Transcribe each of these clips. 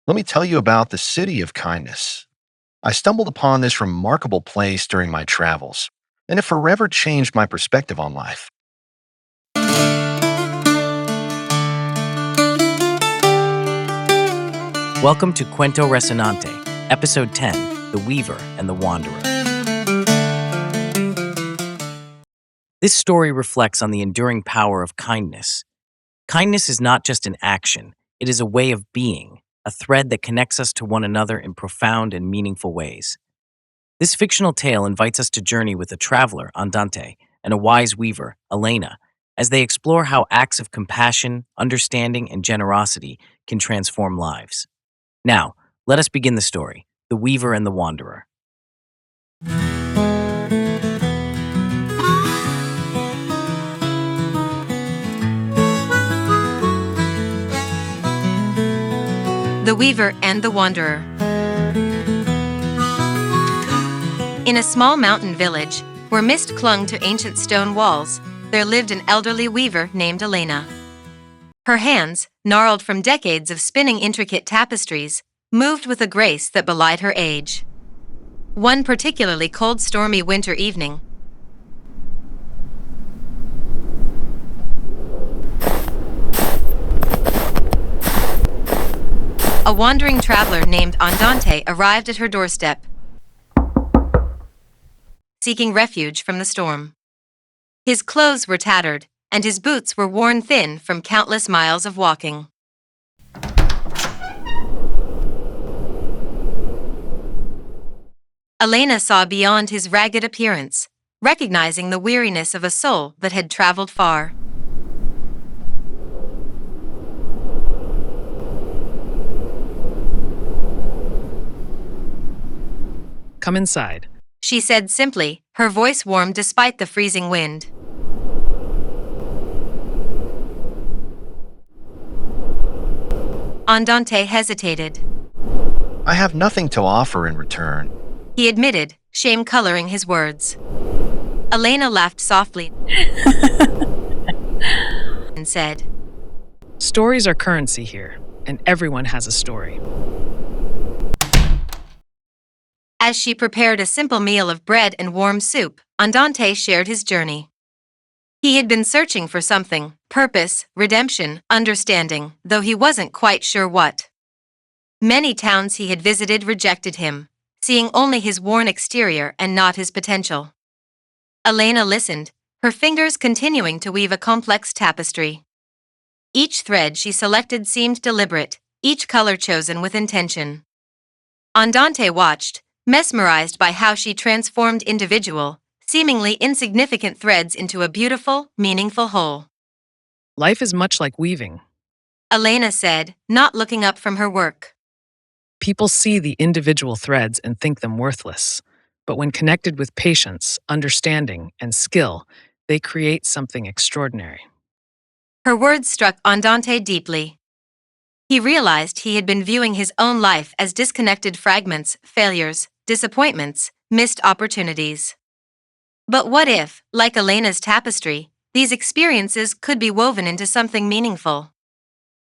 Let me tell you about the City of Kindness. I stumbled upon this remarkable place during my travels, and it forever changed my perspective on life. Welcome to Cuento Resonante, Episode 10, The Weaver and the Wanderer. This story reflects on the enduring power of kindness. Kindness is not just an action, it is a way of being, a thread that connects us to one another in profound and meaningful ways. This fictional tale invites us to journey with a traveler, Andante, and a wise weaver, Elena, as they explore how acts of compassion, understanding, and generosity can transform lives. Now, let us begin the story, The Weaver and the Wanderer. The Weaver and the Wanderer. In a small mountain village, where mist clung to ancient stone walls, there lived an elderly weaver named Elena. Her hands, gnarled from decades of spinning intricate tapestries, moved with a grace that belied her age. One particularly cold, stormy winter evening, a wandering traveler named Andante arrived at her doorstep, seeking refuge from the storm. His clothes were tattered, and his boots were worn thin from countless miles of walking. Elena saw beyond his ragged appearance, recognizing the weariness of a soul that had traveled far. Come inside. She said simply, her voice warm despite the freezing wind. Andante hesitated. I have nothing to offer in return. He admitted, shame coloring his words. Elena laughed softly and said, Stories are currency here, and everyone has a story. As she prepared a simple meal of bread and warm soup, Andante shared his journey. He had been searching for something, purpose, redemption, understanding, though he wasn't quite sure what. Many towns he had visited rejected him, seeing only his worn exterior and not his potential. Elena listened, her fingers continuing to weave a complex tapestry. Each thread she selected seemed deliberate, each color chosen with intention. Andante watched, mesmerized by how she transformed individual, seemingly insignificant threads into a beautiful, meaningful whole. Life is much like weaving. Elena said, not looking up from her work. People see the individual threads and think them worthless, but when connected with patience, understanding, and skill, they create something extraordinary. Her words struck Andante deeply. He realized he had been viewing his own life as disconnected fragments, failures, disappointments, missed opportunities. But what if, like Elena's tapestry, these experiences could be woven into something meaningful?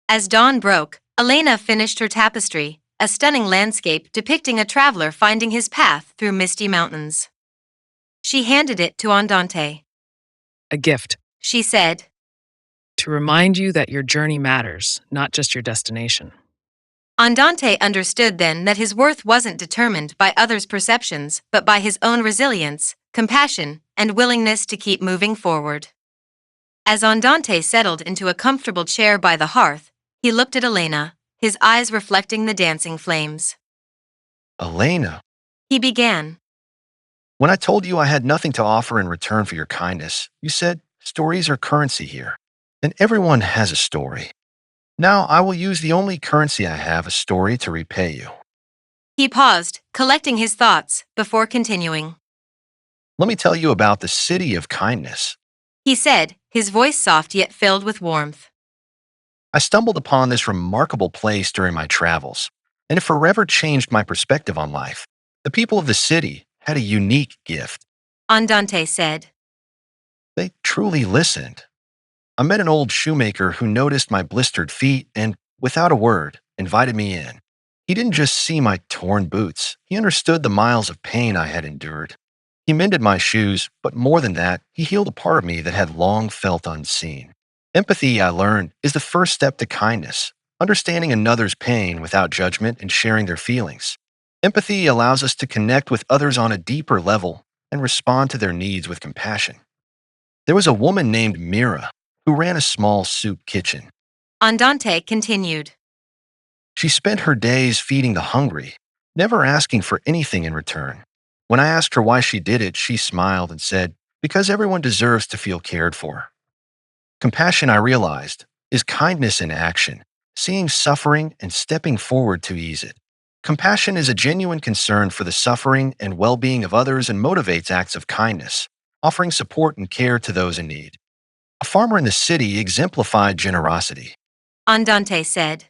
As dawn broke, Elena finished her tapestry, a stunning landscape depicting a traveler finding his path through misty mountains. She handed it to Andante. A gift She said, to remind you that your journey matters, not just your destination. Andante understood then that his worth wasn't determined by others' perceptions, but by his own resilience, compassion, and willingness to keep moving forward. As Andante settled into a comfortable chair by the hearth, he looked at Elena, his eyes reflecting the dancing flames. Elena, He began. when I told you I had nothing to offer in return for your kindness, you said stories are currency here, and everyone has a story. Now I will use the only currency I have, a story, to repay you. He paused, collecting his thoughts, before continuing. Let me tell you about the City of Kindness. He said, his voice soft yet filled with warmth. I stumbled upon this remarkable place during my travels, and it forever changed my perspective on life. The people of the city had a unique gift. Andante said. They truly listened. I met an old shoemaker who noticed my blistered feet and, without a word, invited me in. He didn't just see my torn boots, he understood the miles of pain I had endured. He mended my shoes, but more than that, he healed a part of me that had long felt unseen. Empathy, I learned, is the first step to kindness, understanding another's pain without judgment and sharing their feelings. Empathy allows us to connect with others on a deeper level and respond to their needs with compassion. There was a woman named Mira who ran a small soup kitchen. Andante continued. She spent her days feeding the hungry, never asking for anything in return. When I asked her why she did it, she smiled and said, "Because everyone deserves to feel cared for." Compassion, I realized, is kindness in action, seeing suffering and stepping forward to ease it. Compassion is a genuine concern for the suffering and well being of others and motivates acts of kindness, offering support and care to those in need. A farmer in the city exemplified generosity. Andante said.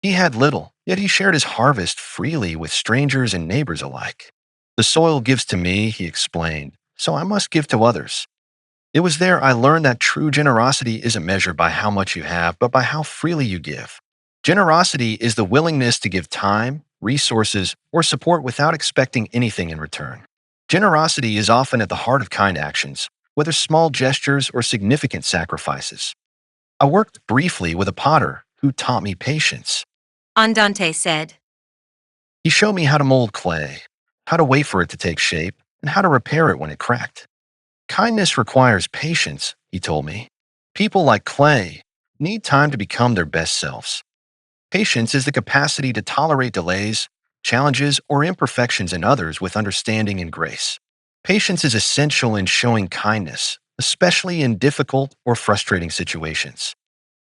He had little, yet he shared his harvest freely with strangers and neighbors alike. The soil gives to me, he explained, so I must give to others. It was there I learned that true generosity isn't measured by how much you have, but by how freely you give. Generosity is the willingness to give time, resources, or support without expecting anything in return. Generosity is often at the heart of kind actions, whether small gestures or significant sacrifices. I worked briefly with a potter who taught me patience. Andante said. He showed me how to mold clay, how to wait for it to take shape, and how to repair it when it cracked. Kindness requires patience, he told me. People like clay need time to become their best selves. Patience is the capacity to tolerate delays, challenges, or imperfections in others with understanding and grace. Patience is essential in showing kindness, especially in difficult or frustrating situations.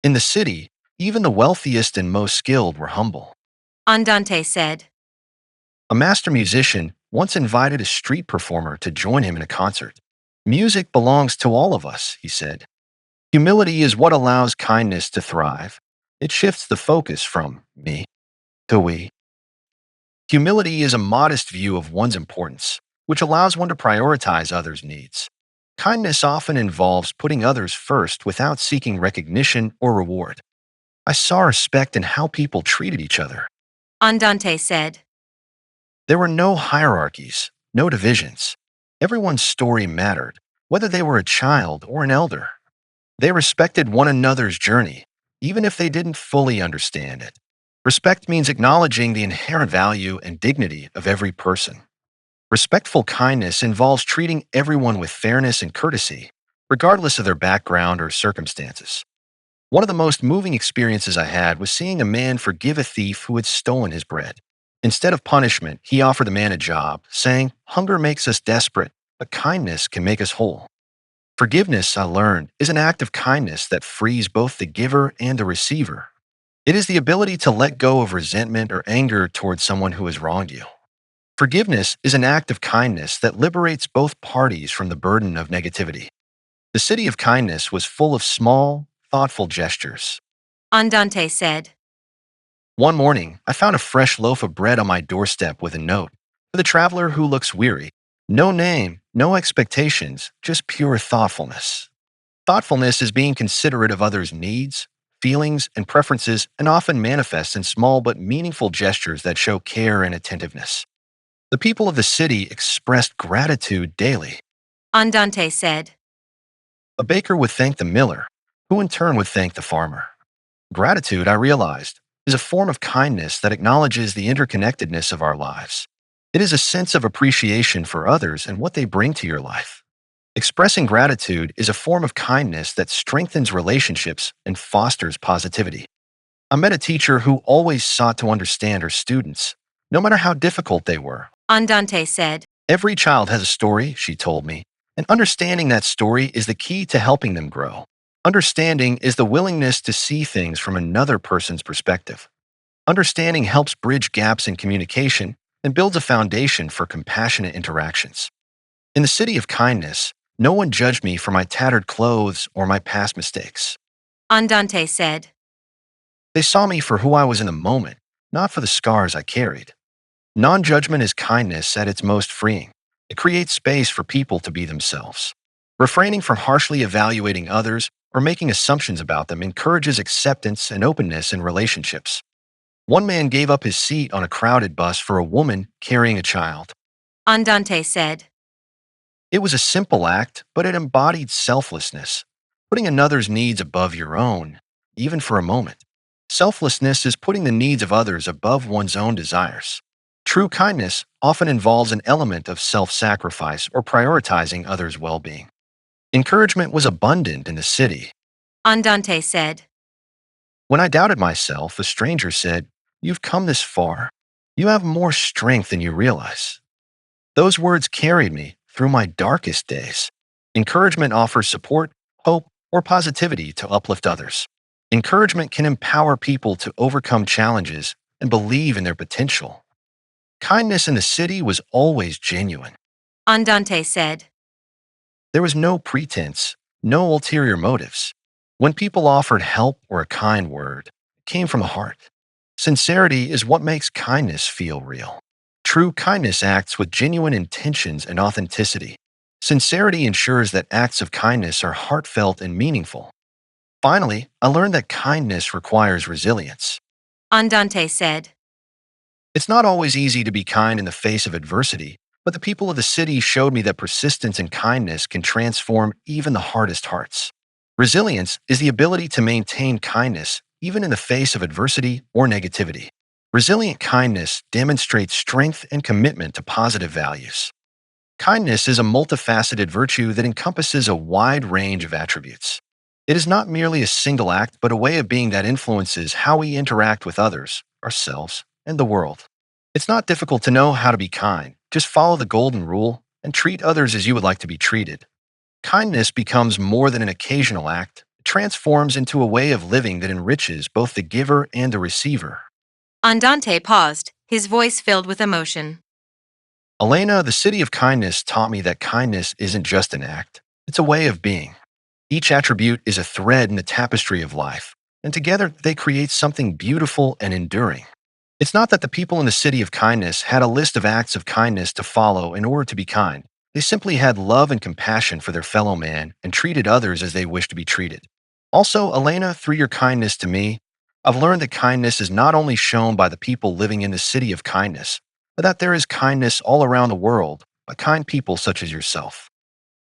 In the city, even the wealthiest and most skilled were humble. Andante said. A master musician once invited a street performer to join him in a concert. Music belongs to all of us, he said. Humility is what allows kindness to thrive. It shifts the focus from me to we. Humility is a modest view of one's importance, which allows one to prioritize others' needs. Kindness often involves putting others first without seeking recognition or reward. I saw respect in how people treated each other. Andante said. There were no hierarchies, no divisions. Everyone's story mattered, whether they were a child or an elder. They respected one another's journey, even if they didn't fully understand it. Respect means acknowledging the inherent value and dignity of every person. Respectful kindness involves treating everyone with fairness and courtesy, regardless of their background or circumstances. One of the most moving experiences I had was seeing a man forgive a thief who had stolen his bread. Instead of punishment, he offered the man a job, saying, "Hunger makes us desperate, but kindness can make us whole." Forgiveness, I learned, is an act of kindness that frees both the giver and the receiver. It is the ability to let go of resentment or anger towards someone who has wronged you. Forgiveness is an act of kindness that liberates both parties from the burden of negativity. The city of kindness was full of small, thoughtful gestures. Andante said. One morning, I found a fresh loaf of bread on my doorstep with a note. For the traveler who looks weary, no name, no expectations, just pure thoughtfulness. Thoughtfulness is being considerate of others' needs, feelings, and preferences, and often manifests in small but meaningful gestures that show care and attentiveness. The people of the city expressed gratitude daily. Andante said. A baker would thank the miller, who in turn would thank the farmer. Gratitude, I realized, is a form of kindness that acknowledges the interconnectedness of our lives. It is a sense of appreciation for others and what they bring to your life. Expressing gratitude is a form of kindness that strengthens relationships and fosters positivity. I met a teacher who always sought to understand her students, no matter how difficult they were. Andante said. Every child has a story, she told me, and understanding that story is the key to helping them grow. Understanding is the willingness to see things from another person's perspective. Understanding helps bridge gaps in communication and builds a foundation for compassionate interactions. In the city of kindness, no one judged me for my tattered clothes or my past mistakes. Andante said. They saw me for who I was in the moment, not for the scars I carried. Non-judgment is kindness at its most freeing. It creates space for people to be themselves. Refraining from harshly evaluating others or making assumptions about them encourages acceptance and openness in relationships. One man gave up his seat on a crowded bus for a woman carrying a child. Andante said. It was a simple act, but it embodied selflessness, putting another's needs above your own, even for a moment. Selflessness is putting the needs of others above one's own desires. True kindness often involves an element of self-sacrifice or prioritizing others' well-being. Encouragement was abundant in the city. Andante said. When I doubted myself, a stranger said, "You've come this far. You have more strength than you realize." Those words carried me through my darkest days. Encouragement offers support, hope, or positivity to uplift others. Encouragement can empower people to overcome challenges and believe in their potential. Kindness in the city was always genuine. Andante said. There was no pretense, no ulterior motives. When people offered help or a kind word, it came from the heart. Sincerity is what makes kindness feel real. True kindness acts with genuine intentions and authenticity. Sincerity ensures that acts of kindness are heartfelt and meaningful. Finally, I learned that kindness requires resilience. Andante said. It's not always easy to be kind in the face of adversity, but the people of the city showed me that persistence and kindness can transform even the hardest hearts. Resilience is the ability to maintain kindness even in the face of adversity or negativity. Resilient kindness demonstrates strength and commitment to positive values. Kindness is a multifaceted virtue that encompasses a wide range of attributes. It is not merely a single act, but a way of being that influences how we interact with others, ourselves, and the world. It's not difficult to know how to be kind. Just follow the golden rule and treat others as you would like to be treated. Kindness becomes more than an occasional act. It transforms into a way of living that enriches both the giver and the receiver. Andante paused, his voice filled with emotion. Elena, the city of kindness taught me that kindness isn't just an act. It's a way of being. Each attribute is a thread in the tapestry of life, and together they create something beautiful and enduring. It's not that the people in the city of kindness had a list of acts of kindness to follow in order to be kind. They simply had love and compassion for their fellow man and treated others as they wished to be treated. Also, Elena, through your kindness to me, I've learned that kindness is not only shown by the people living in the city of kindness, but that there is kindness all around the world by kind people such as yourself.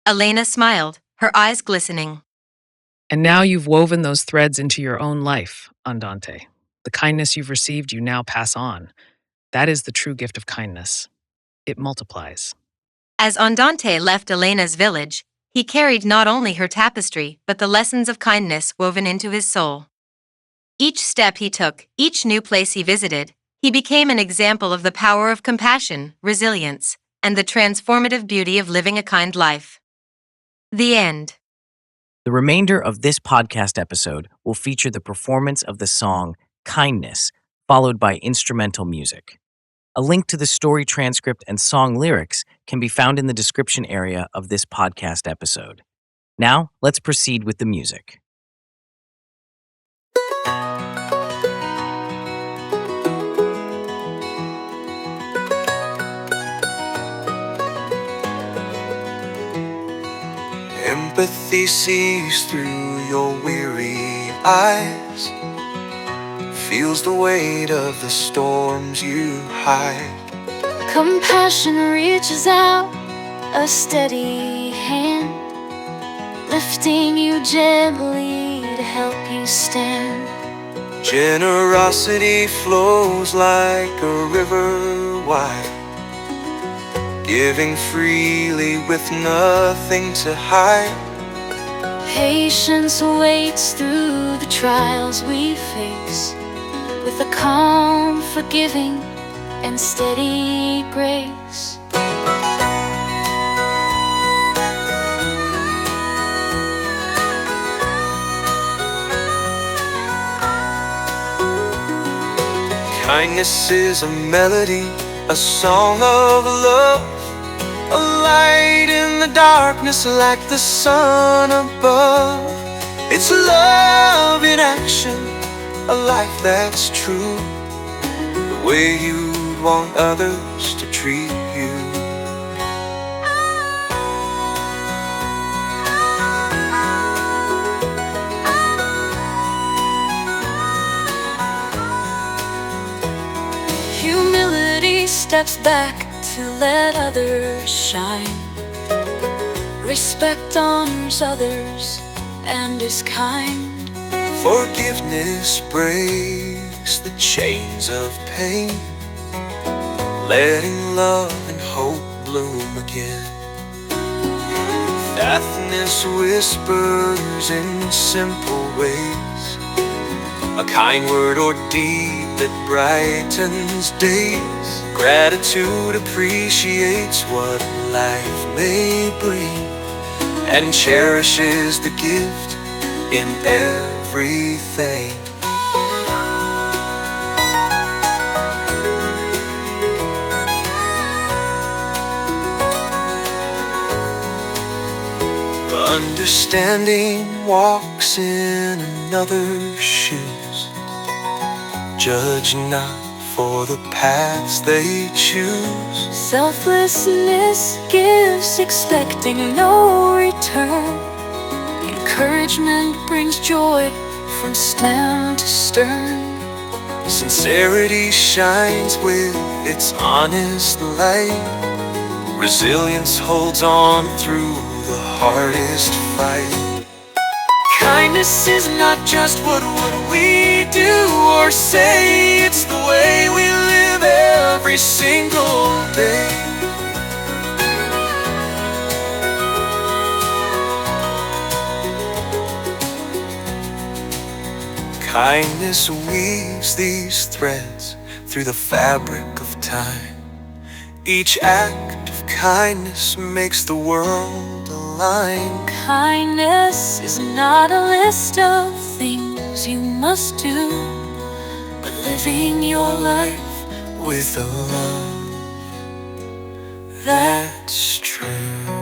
Elena smiled, her eyes glistening. And now you've woven those threads into your own life, Andante. The kindness you've received, you now pass on. That is the true gift of kindness. It multiplies. As Andante left Elena's village, he carried not only her tapestry, but the lessons of kindness woven into his soul. Each step he took, each new place he visited, he became an example of the power of compassion, resilience, and the transformative beauty of living a kind life. The end. The remainder of this podcast episode will feature the performance of the song Kindness, followed by instrumental music. A link to the story transcript and song lyrics can be found in the description area of this podcast episode. Now, let's proceed with the music. Empathy sees through your weary eyes, feels the weight of the storms you hide. Compassion reaches out, a steady hand, lifting you gently to help you stand. Generosity flows like a river wide, giving freely with nothing to hide. Patience waits through the trials we face, with a calm, forgiving, and steady grace. Kindness is a melody, a song of love, a light in the darkness like the sun above. It's love in action, a life that's true, the way you'd want others to treat you. Humility steps back to let others shine. Respect honors others and is kind. Forgiveness breaks the chains of pain, letting love and hope bloom again. Happiness whispers in simple ways, a kind word or deed that brightens days. Gratitude appreciates what life may bring and cherishes the gift in everything. Understanding walks in another's shoes. Judge not for the paths they choose. Selflessness gives, expecting no return. Encouragement brings joy from stem to stern. Sincerity shines with its honest light. Resilience holds on through the hardest fight. Kindness is not just what we do or say, it's the way we live every single day. Kindness weaves these threads through the fabric of time. Each act of kindness makes the world align. Kindness is not a list of things you must do, but living your life With a love that's true.